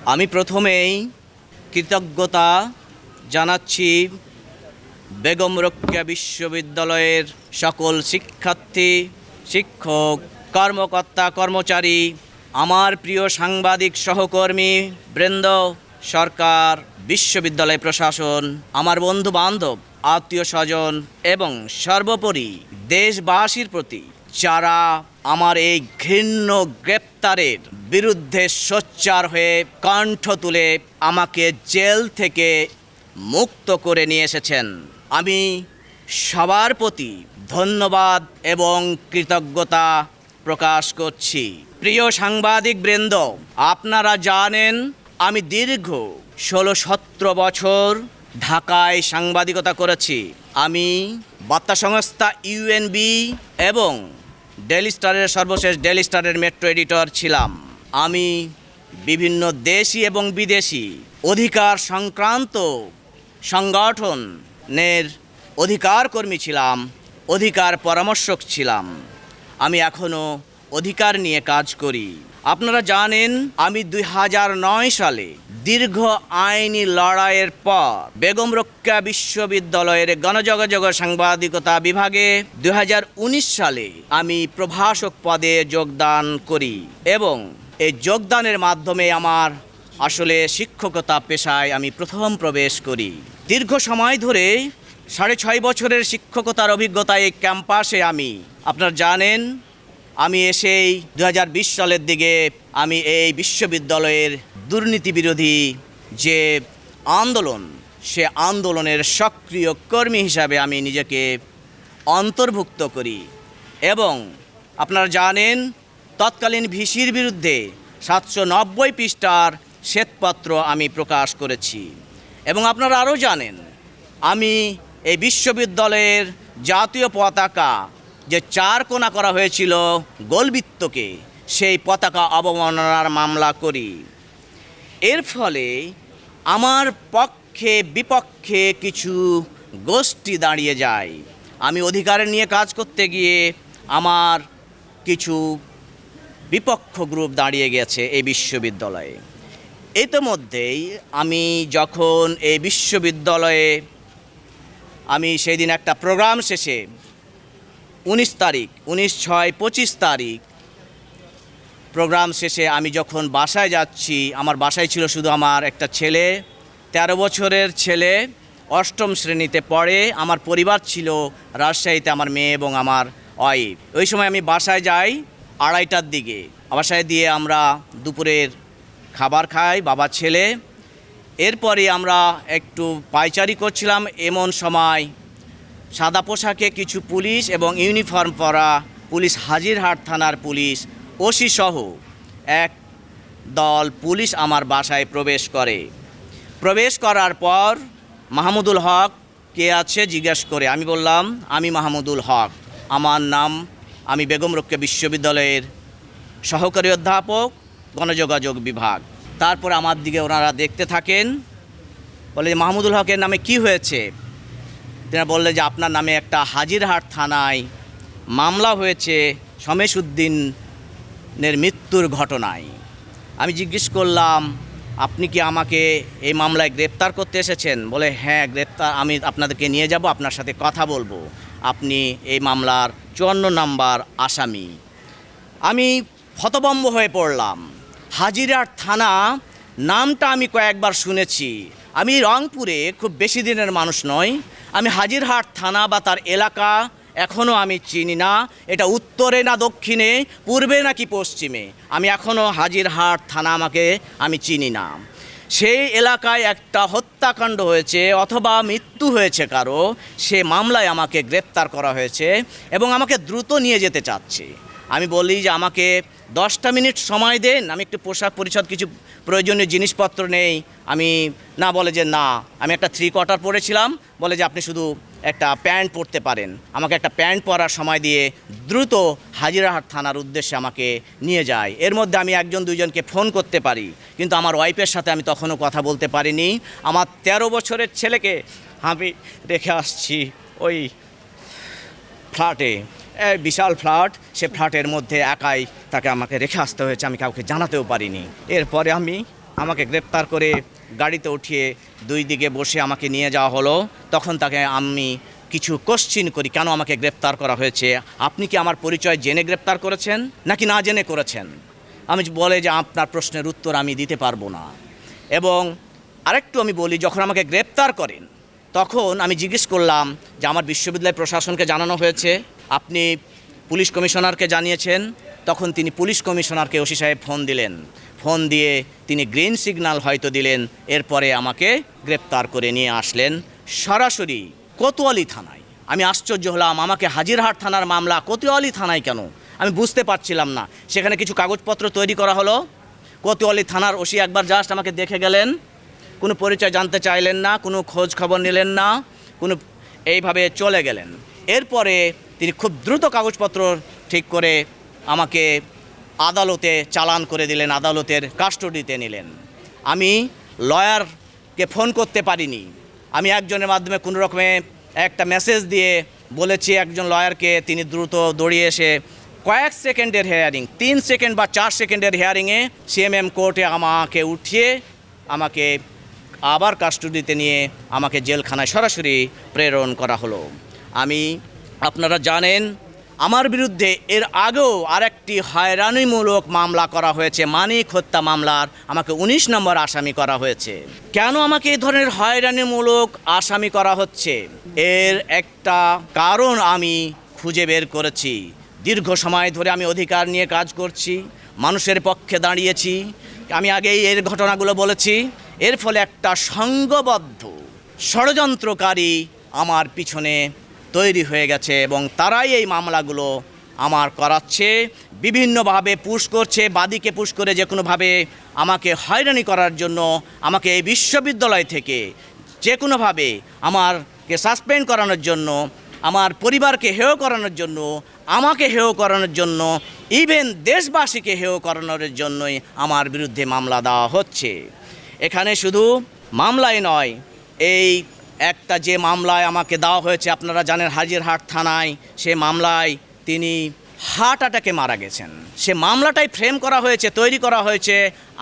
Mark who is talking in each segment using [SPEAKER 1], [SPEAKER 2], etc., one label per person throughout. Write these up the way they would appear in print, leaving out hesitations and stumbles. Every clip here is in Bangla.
[SPEAKER 1] আমি প্রথমেই কৃতজ্ঞতা জানাচ্ছি বেগম রোকেয়া বিশ্ববিদ্যালয়ের সকল শিক্ষার্থী, শিক্ষক, কর্মকর্তা, কর্মচারী, আমার প্রিয় সাংবাদিক সহকর্মী বৃন্দ, সরকার, বিশ্ববিদ্যালয় প্রশাসন, আমার বন্ধু বান্ধব, আত্মীয় স্বজন এবং সর্বোপরি দেশবাসীর প্রতি যারা আমার এই ঘৃণ্য গ্রেপ্তারের বিরুদ্ধে সোচ্চার হয়ে কণ্ঠ তুলে আমাকে জেল থেকে মুক্ত করে নিয়ে এসেছেন, আমি সবার প্রতি ধন্যবাদ এবং কৃতজ্ঞতা প্রকাশ করছি। প্রিয় সাংবাদিক বৃন্দ, আপনারা জানেন আমি দীর্ঘ 16-17 বছর ঢাকায় সাংবাদিকতা করেছি। আমি বার্তা সংস্থা ইউএনবি এবং ডেইলি স্টারের সর্বশেষ ডেইলি স্টারের মেট্রো এডিটর ছিলাম। আমি বিভিন্ন দেশি এবং বিদেশি অধিকার সংক্রান্ত সংগঠনের অধিকার কর্মী ছিলাম, অধিকার পরামর্শক ছিলাম। আমি এখনও অধিকার নিয়ে কাজ করি। আপনারা জানেন আমি 2009 সালে দীর্ঘ আইনি লড়াইয়ের পর বেগম রোকেয়া বিশ্ববিদ্যালয়ের গণযোগাযোগ সাংবাদিকতা বিভাগে 2019 সালে আমি প্রভাষক পদে যোগদান করি এবং এই যোগদানের মাধ্যমে আমার আসলে শিক্ষকতা পেশায় আমি প্রথম প্রবেশ করি। দীর্ঘ সময় ধরে 6.5 বছরের শিক্ষকতার অভিজ্ঞতা এই ক্যাম্পাসে আপনারা জানেন আমি এসেই 2020 সালের দিকে আমি এই বিশ্ববিদ্যালয়ের দুর্নীতি বিরোধী যে আন্দোলন, সে আন্দোলনের সক্রিয় কর্মী হিসাবে আমি নিজেকে অন্তর্ভুক্ত করি এবং আপনারা জানেন তৎকালীন ভিসির বিরুদ্ধে 790 পৃষ্ঠার শ্বেতপত্র আমি প্রকাশ করেছি এবং আপনারা আরও জানেন আমি এই বিশ্ববিদ্যালয়ের জাতীয় পতাকা যে 4 কোণা করা হয়েছিল গোলবৃত্তকে, সেই পতাকা অবমাননার মামলা করি। এর ফলে আমার পক্ষে বিপক্ষে কিছু গোষ্ঠী দাঁড়িয়ে যায়। আমি অধিকার নিয়ে কাজ করতে গিয়ে আমার কিছু বিপক্ষ গ্রুপ দাঁড়িয়ে গেছে এই বিশ্ববিদ্যালয়ে। ইতিমধ্যেই আমি যখন এই বিশ্ববিদ্যালয়ে আমি সেই দিন একটা প্রোগ্রাম শেষে 19/6/25 তারিখ প্রোগ্রাম শেষে আমি যখন বাসায় যাচ্ছি, আমার বাসায় ছিল শুধু আমার একটা ছেলে, 13 বছরের ছেলে, 8ম শ্রেণীতে পড়ে। আমার পরিবার ছিল রাজশাহীতে, আমার মেয়ে এবং আমার ওয়াইফ। ওই সময় আমি বাসায় যাই 2:30টার দিকে। বাসায় দিয়ে আমরা দুপুরের খাবার খাই বাবা ছেলে। এরপরে আমরা একটু পায়চারি করছিলাম, এমন সময় সাদা পোশাকে কিছু পুলিশ এবং ইউনিফর্ম পরা পুলিশ, হাজিরহাট থানার পুলিশ ওসি সহ এক দল পুলিশ আমার বাসায় প্রবেশ করার পর মাহমুদুল হক কে আছে জিজ্ঞেস করে আমি বললাম আমি মাহমুদুল হক, আমার নাম, আমি বেগম রোকেয়া বিশ্ববিদ্যালয়ের সহকারী অধ্যাপক, গণযোগাযোগ বিভাগ। তারপর আমার দিকে ওনারা দেখতে থাকেন, বলে যে মাহমুদুল হকের নামে কি হয়েছে? তিনি বললেন যে আপনার নামে একটা হাজিরহাট থানায় মামলা হয়েছে শমেশ উদ্দিনের মৃত্যুর ঘটনায়। আমি জিজ্ঞেস করলাম আপনি কি আমাকে এই মামলায় গ্রেপ্তার করতে এসেছেন? বলে হ্যাঁ, গ্রেপ্তার, আমি আপনাদেরকে নিয়ে যাব, আপনার সাথে কথা বলবো, আপনি এই মামলার 54 নম্বর আসামি। আমি হতভম্ব হয়ে পড়লাম। হাজিরহাট থানা নামটা আমি কয়েকবার শুনেছি। আমি রংপুরে খুব বেশি দিনের মানুষ নই, আমি হাজিরহাট থানা বা তার এলাকা এখনও আমি চিনি না। এটা উত্তরে না দক্ষিণে, পূর্বে নাকি পশ্চিমে, আমি এখনও হাজিরহাট থানা আমি চিনি না। সেই এলাকায় একটা হত্যাকাণ্ড হয়েছে অথবা মৃত্যু হয়েছে কারো, সে মামলায় আমাকে গ্রেপ্তার করা হয়েছে এবং আমাকে দ্রুত নিয়ে যেতে চাচ্ছে। আমি বলি যে আমাকে 10টা মিনিট সময় দেন, আমি একটু পোশাক পরিচ্ছদ কিছু প্রয়োজনীয় জিনিসপত্র নেই। আমি না, বলে যে না, আমি একটা 3/4 পরেছিলাম, বলে যে আপনি শুধু একটা প্যান্ট পরতে পারেন। আমাকে একটা প্যান্ট পরার সময় দিয়ে দ্রুত হাজিরহাট থানার উদ্দেশ্যে আমাকে নিয়ে যায়। এর মধ্যে আমি 1-2জনকে ফোন করতে পারি, কিন্তু আমার ওয়াইফের সাথে আমি তখনও কথা বলতে পারিনি। আমার 13 বছরের ছেলেকে আমি রেখে আসছি ওই ফ্ল্যাটে, বিশাল ফ্ল্যাট, সে ফ্ল্যাটের মধ্যে একাই তাকে আমাকে রেখে আসতে হয়েছে, আমি কাউকে জানাতেও পারিনি। এরপরে আমি আমাকে গ্রেপ্তার করে গাড়িতে উঠিয়ে দুই দিকে বসে আমাকে নিয়ে যাওয়া হলো। তখন তাকে আমি কিছু কোশ্চিন করি, কেন আমাকে গ্রেপ্তার করা হয়েছে, আপনি কি আমার পরিচয় জেনে গ্রেপ্তার করেছেন নাকি না জেনে করেছেন? আমি বলে যে আপনার প্রশ্নের উত্তর আমি দিতে পারবো না। এবং আরেকটু আমি বলি, যখন আমাকে গ্রেপ্তার করেন তখন আমি জিজ্ঞেস করলাম যে আমার বিশ্ববিদ্যালয় প্রশাসনকে জানানো হয়েছে, আপনি পুলিশ কমিশনারকে জানিয়েছেন? তখন তিনি পুলিশ কমিশনারকে ওসি সাহেব ফোন দিলেন, ফোন দিয়ে তিনি গ্রিন সিগন্যাল হয়তো দিলেন, এরপরে আমাকে গ্রেপ্তার করে নিয়ে আসলেন সরাসরি কোতোয়ালি থানায়। আমি আশ্চর্য হলাম, আমাকে হাজিরহাট থানার মামলা কোতোয়ালি থানায় কেন? আমি বুঝতে পারছিলাম না। সেখানে কিছু কাগজপত্র তৈরি করা হলো, কোতোয়ালি থানার ওসি একবার জাস্ট আমাকে দেখে গেলেন, কোনো পরিচয় জানতে চাইলেন না, কোনো খোঁজ খবর নিলেন না, কোনো এইভাবে চলে গেলেন। এরপরে তিনি খুব দ্রুত কাগজপত্র ঠিক করে আমাকে আদালতে চালান করে দিলেন, আদালতের কাস্টডিতে নিলেন। আমি লয়ারকে ফোন করতে পারিনি, আমি একজনের মাধ্যমে কোনো রকমে একটা মেসেজ দিয়ে বলেছি একজন লয়ারকে, তিনি দ্রুত দৌড়িয়ে এসে কয়েক সেকেন্ডের হিয়ারিং, 3 সেকেন্ড বা 4 সেকেন্ডের হিয়ারিংয়ে সিএমএম কোর্টে আমাকে উঠিয়ে আমাকে আবার কাস্টডিতে নিয়ে আমাকে জেলখানায় সরাসরি প্রেরণ করা হলো। আপনারা জানেন আমার বিরুদ্ধে এর আগেও আরেকটি হয়রানিমূলক মামলা করা হয়েছে, মানিক হত্যা মামলার আমাকে 19 নম্বর আসামি করা হয়েছে। কেন আমাকে এই ধরনের হয়রানিমূলক আসামি করা হচ্ছে, এর একটা কারণ আমি খুঁজে বের করেছি। দীর্ঘ সময় ধরে আমি অধিকার নিয়ে কাজ করছি, মানুষের পক্ষে দাঁড়িয়েছি। আমি আগেই এর ঘটনাগুলো বলেছি। এর ফলে একটা সংঘবদ্ধ ষড়যন্ত্রকারী আমার পিছনে তৈরি হয়ে গেছে এবং তারাই এই মামলাগুলো আমার করাচ্ছে, বিভিন্নভাবে পুশ করছে, বাদীকে পুশ করে যে কোনোভাবে আমাকে হয়রানি করার জন্য, আমাকে এই বিশ্ববিদ্যালয় থেকে যে কোনোভাবে আমাকে সাসপেন্ড করানোর জন্য, আমার পরিবারকে হেয় করানোর জন্য, আমাকে হেয় করানোর জন্য, ইভেন দেশবাসীকে হেয় করানোর জন্যই আমার বিরুদ্ধে মামলা দেওয়া হচ্ছে। এখানে শুধু মামলাই নয়, এই একটা যে মামলায় আমাকে দেওয়া হয়েছে আপনারা জানেন হাজিরহাট থানায়, সে মামলায় তিনি হার্ট অ্যাটাকে মারা গেছেন। সে মামলাটাই ফ্রেম করা হয়েছে, তৈরি করা হয়েছে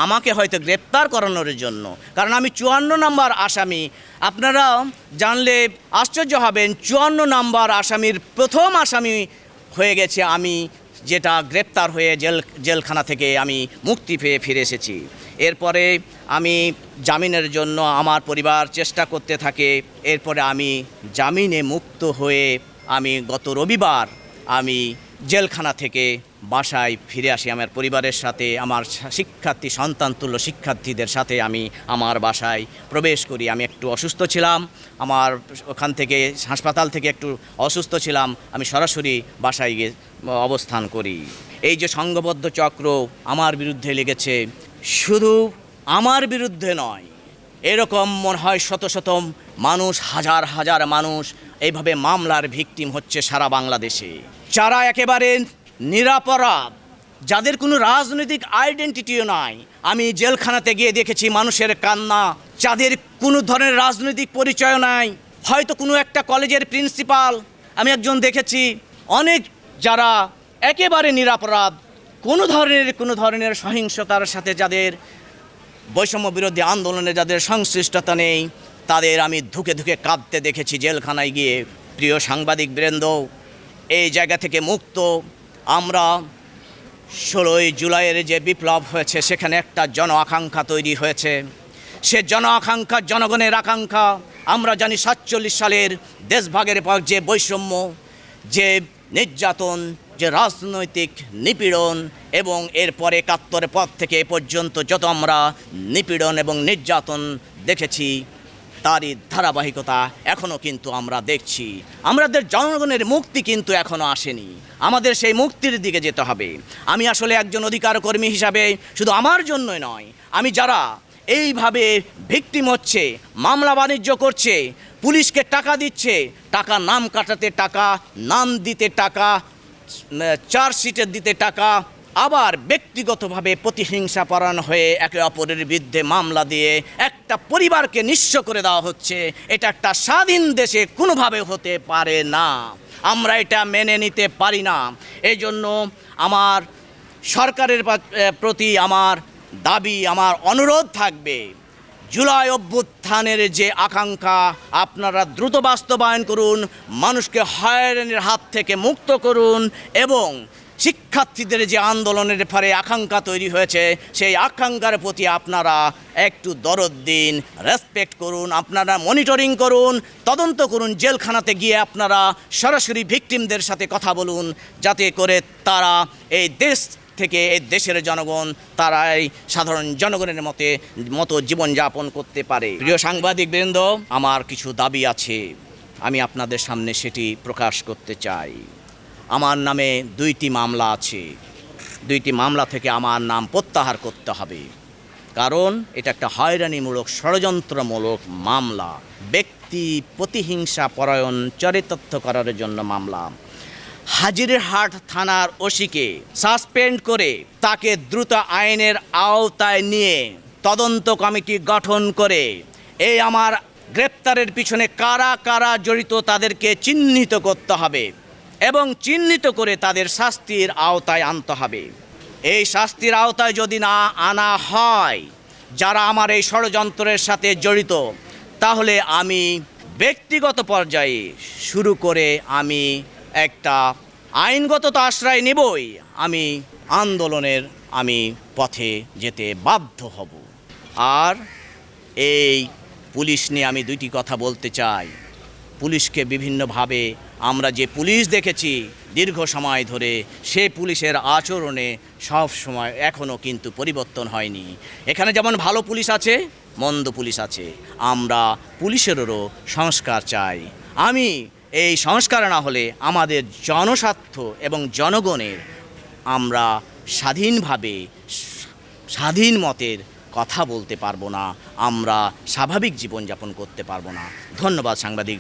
[SPEAKER 1] আমাকে হয়তো গ্রেপ্তার করানোর জন্য, কারণ আমি 54 নম্বর আসামি। আপনারা জানলে আশ্চর্য হবেন, 54 নম্বর আসামির প্রথম আসামি হয়ে গেছে আমি, যেটা গ্রেপ্তার হয়ে জেলখানা থেকে আমি মুক্তি পেয়ে ফিরে এসেছি। এরপরে আমি জামিনের জন্য আমার পরিবার চেষ্টা করতে থাকে। এরপরে আমি জামিনে মুক্ত হয়ে আমি গত রবিবার আমি জেলখানা থেকে বাসায় ফিরে আসি আমার পরিবারের সাথে, আমার শিক্ষার্থী সন্তানতুল্য শিক্ষার্থীদের সাথে আমি আমার বাসায় প্রবেশ করি। আমি একটু অসুস্থ ছিলাম, আমার ওখান থেকে হাসপাতাল থেকে একটু অসুস্থ ছিলাম, আমি সরাসরি বাসায় গিয়ে অবস্থান করি। এই যে সংঘবদ্ধ চক্র আমার বিরুদ্ধে লেগেছে, শুধু আমার বিরুদ্ধে নয়, এরকম মনে হয় শত শত মানুষ, হাজার হাজার মানুষ এইভাবে মামলার ভিকটিম হচ্ছে সারা বাংলাদেশে, যারা একেবারে নিরপরাধ, যাদের কোনো রাজনৈতিক আইডেন্টিটিও নাই। আমি জেলখানাতে গিয়ে দেখেছি মানুষের কান্না, যাদের কোনো ধরনের রাজনৈতিক পরিচয় নাই, হয়তো কোনো একটা কলেজের প্রিন্সিপাল আমি একজন দেখেছি, অনেক যারা একেবারে নিরপরাধ, কোনো ধরনের সহিংসতার সাথে যাদের বৈষম্য বিরোধী আন্দোলনে যাদের সংশ্লিষ্টতা নেই, তাদের আমি ধুকে ধুকে কাঁদতে দেখেছি জেলখানায় গিয়ে। প্রিয় সাংবাদিক বৃন্দ, এই জায়গা থেকে মুক্ত আমরা 16ই জুলাইয়ের যে বিপ্লব হয়েছে, সেখানে একটা জন আকাঙ্ক্ষা তৈরি হয়েছে। সে জন আকাঙ্ক্ষা জনগণের আকাঙ্ক্ষা। আমরা জানি 47 সালের দেশভাগের পর যে বৈষম্য, যে নির্যাতন, যে রাজনৈতিক নিপীড়ন এবং এরপরে 71 পর থেকে এ পর্যন্ত যত আমরা নিপীড়ন এবং নির্যাতন দেখেছি, তারই ধারাবাহিকতা এখনও কিন্তু আমরা দেখছি। আমাদের জনগণের মুক্তি কিন্তু এখনও আসেনি, আমাদের সেই মুক্তির দিকে যেতে হবে। আমি আসলে একজন অধিকার কর্মী হিসাবে শুধু আমার জন্যই নয়, আমি যারা এইভাবে ভিকটিম হচ্ছে, মামলা বাণিজ্য করছে, পুলিশকে টাকা দিচ্ছে, টাকা নাম কাটাতে টাকা, নাম দিতে টাকা, চার্জশিটের দিতে টাকা, আবার ব্যক্তিগতভাবে প্রতিহিংসা পরায়ণ হয়ে একে অপরের বিরুদ্ধে মামলা দিয়ে একটা পরিবারকে নিঃস্ব করে দেওয়া হচ্ছে। এটা একটা স্বাধীন দেশে কোনোভাবে হতে পারে না, আমরা এটা মেনে নিতে পারি না। এই জন্য আমার সরকারের প্রতি আমার দাবি, আমার অনুরোধ থাকবে, জুলাই অভ্যুত্থানের যে আকাঙ্ক্ষা আপনারা দ্রুত বাস্তবায়ন করুন, মানুষকে হয়রানির হাত থেকে মুক্ত করুন এবং শিক্ষার্থীদের যে আন্দোলনের ফলে আকাঙ্ক্ষা তৈরি হয়েছে সেই আকাঙ্ক্ষার প্রতি আপনারা একটু দরদ দিন, রেসপেক্ট করুন, আপনারা মনিটরিং করুন, তদন্ত করুন, জেলখানাতে গিয়ে আপনারা সরাসরি ভিকটিমদের সাথে কথা বলুন, যাতে করে তারা এই দেশ থেকে এই দেশের জনগণ তারা এই সাধারণ জনগণের মতো জীবনযাপন করতে পারে। প্রিয় সাংবাদিকবৃন্দ, আমার কিছু দাবি আছে, আমি আপনাদের সামনে সেটি প্রকাশ করতে চাই। আমার নামে 2টি মামলা আছে, 2টি মামলা থেকে আমার নাম প্রত্যাহার করতে হবে, কারণ এটা একটা হয়রানিমূলক ষড়যন্ত্রমূলক মামলা, ব্যক্তি প্রতিহিংসা পরায়ণ চরিতার্থ করার জন্য মামলা। হাজিরহাট থানার ওসিকে সাসপেন্ড করে তাকে দ্রুত আইনের আওতায় নিয়ে তদন্ত কমিটি গঠন করে এই আমার গ্রেপ্তারের পিছনে কারা কারা জড়িত তাদেরকে চিহ্নিত করতে হবে এবং চিহ্নিত করে তাদের শাস্তির আওতায় আনতে হবে। এই শাস্তির আওতায় যদি না আনা হয় যারা আমার এই ষড়যন্ত্রের সাথে জড়িত, তাহলে আমি ব্যক্তিগত পর্যায়ে শুরু করে আমি একটা আইনগত তো আশ্রয় নেবই, আমি আন্দোলনের পথে যেতে বাধ্য হব। আর এই পুলিশ নিয়ে আমি 2টি কথা বলতে চাই। পুলিশকে বিভিন্নভাবে আমরা যে পুলিশ দেখেছি দীর্ঘ সময় ধরে, সে পুলিশের আচরণে সব সময় এখনও কিন্তু পরিবর্তন হয়নি। এখানে যেমন ভালো পুলিশ আছে, মন্দ পুলিশ আছে, আমরা পুলিশেরও সংস্কার চাই। আমি এই সংস্কার না হলে আমাদের জনস্বার্থ এবং জনগণের আমরা স্বাধীনভাবে স্বাধীন মতের কথা বলতে পারবো না, আমরা স্বাভাবিক জীবনযাপন করতে পারবো না। ধন্যবাদ সাংবাদিক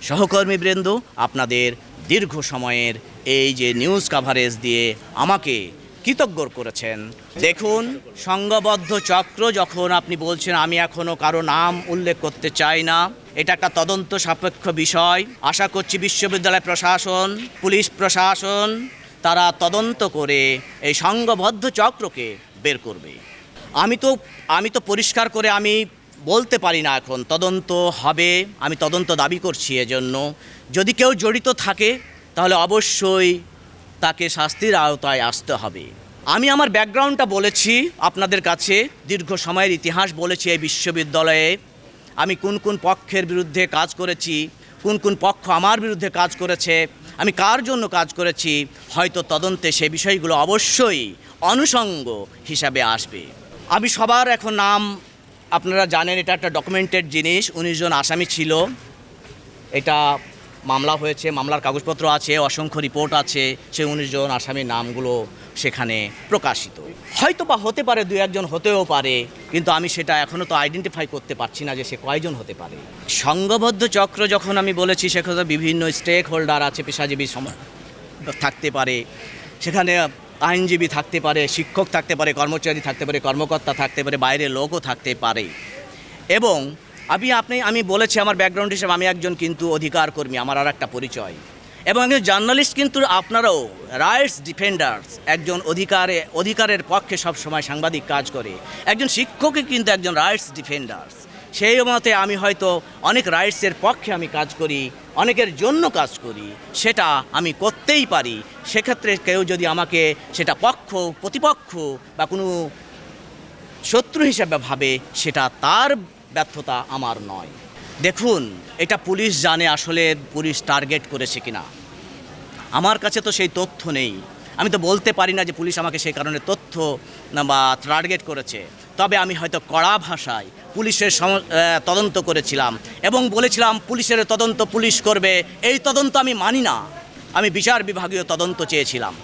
[SPEAKER 1] সহকর্মীবৃন্দ, আপনাদের দীর্ঘ সময়ের এই যে নিউজ কাভারেজ দিয়ে আমাকে কৃতজ্ঞ করেছেন। দেখুন, সংঘবদ্ধ চক্র যখন আপনি বলছেন, আমি এখনও কারো নাম উল্লেখ করতে চাই না, এটা একটা তদন্ত সাপেক্ষ বিষয়। আশা করছি বিশ্ববিদ্যালয় প্রশাসন, পুলিশ প্রশাসন তারা তদন্ত করে এই সংঘবদ্ধ চক্রকে বের করবে। আমি তো পরিষ্কার করে আমি বলতে পারি না এখন তদন্ত হবে, আমি তদন্ত দাবি করছি। এজন্য যদি কেউ জড়িত থাকে তাহলে অবশ্যই তাকে শাস্তির আওতায় আসতে হবে। আমি আমার ব্যাকগ্রাউন্ডটা বলেছি আপনাদের কাছে, দীর্ঘ সময়ের ইতিহাস বলেছি এই বিশ্ববিদ্যালয়ে আমি কোন কোন পক্ষের বিরুদ্ধে কাজ করেছি, কোন কোন পক্ষ আমার বিরুদ্ধে কাজ করেছে, আমি কার জন্য কাজ করেছি, হয়তো তদন্তে সে বিষয়গুলো অবশ্যই অনুষঙ্গ হিসাবে আসবে। আমি সবার এখন নাম আপনারা জানেন, এটা একটা ডকুমেন্টেড জিনিস। 19 জন আসামি ছিল, এটা মামলা হয়েছে, মামলার কাগজপত্র আছে, অসংখ্য রিপোর্ট আছে, সেই 19 জন আসামির নামগুলো সেখানে প্রকাশিত। হয়তো বা হতে পারে 2-1 জন হতেও পারে, কিন্তু আমি সেটা এখনও তো আইডেন্টিফাই করতে পারছি না যে সে কয়জন হতে পারে। সংঘবদ্ধ চক্র যখন আমি বলেছি, সেখানে বিভিন্ন স্টেক হোল্ডার আছে, পেশাজীবী থাকতে পারে, সেখানে আইনজীবী থাকতে পারে, শিক্ষক থাকতে পারে, কর্মচারী থাকতে পারে, কর্মকর্তা থাকতে পারে, বাইরের লোকও থাকতে পারে। এবং আমি বলেছি আমার ব্যাকগ্রাউন্ড হিসেবে আমি একজন কিন্তু অধিকার কর্মী, আমার আর একটা পরিচয়, এবং একজন জার্নালিস্ট। কিন্তু আপনারাও রাইটস ডিফেন্ডার্স, একজন অধিকারের পক্ষে সবসময় সাংবাদিক কাজ করে, একজন শিক্ষকই কিন্তু একজন রাইটস ডিফেন্ডার্স। সেই মতে আমি হয়তো অনেক রাইটসের পক্ষে আমি কাজ করি, অনেকের জন্য কাজ করি, সেটা আমি করতেই পারি। সেক্ষেত্রে কেউ যদি আমাকে সেটা প্রতিপক্ষ বা কোনো শত্রু হিসেবে ভাবে, সেটা তার ব্যর্থতা, আমার নয়। দেখুন, এটা পুলিশ জানে আসলে পুলিশ টার্গেট করেছে কিনা, আমার কাছে তো সেই তথ্য নেই। আমি তো বলতে পারি না যে পুলিশ আমাকে সেই কারণে তথ্য বা টার্গেট করেছে। তবে আমি হয়তো কড়া ভাষায় পুলিশের তদন্ত করেছিলাম এবং বলেছিলাম পুলিশের তদন্ত পুলিশ করবে, এই তদন্ত আমি মানি না, আমি বিচার বিভাগীয় তদন্ত চেয়েছিলাম।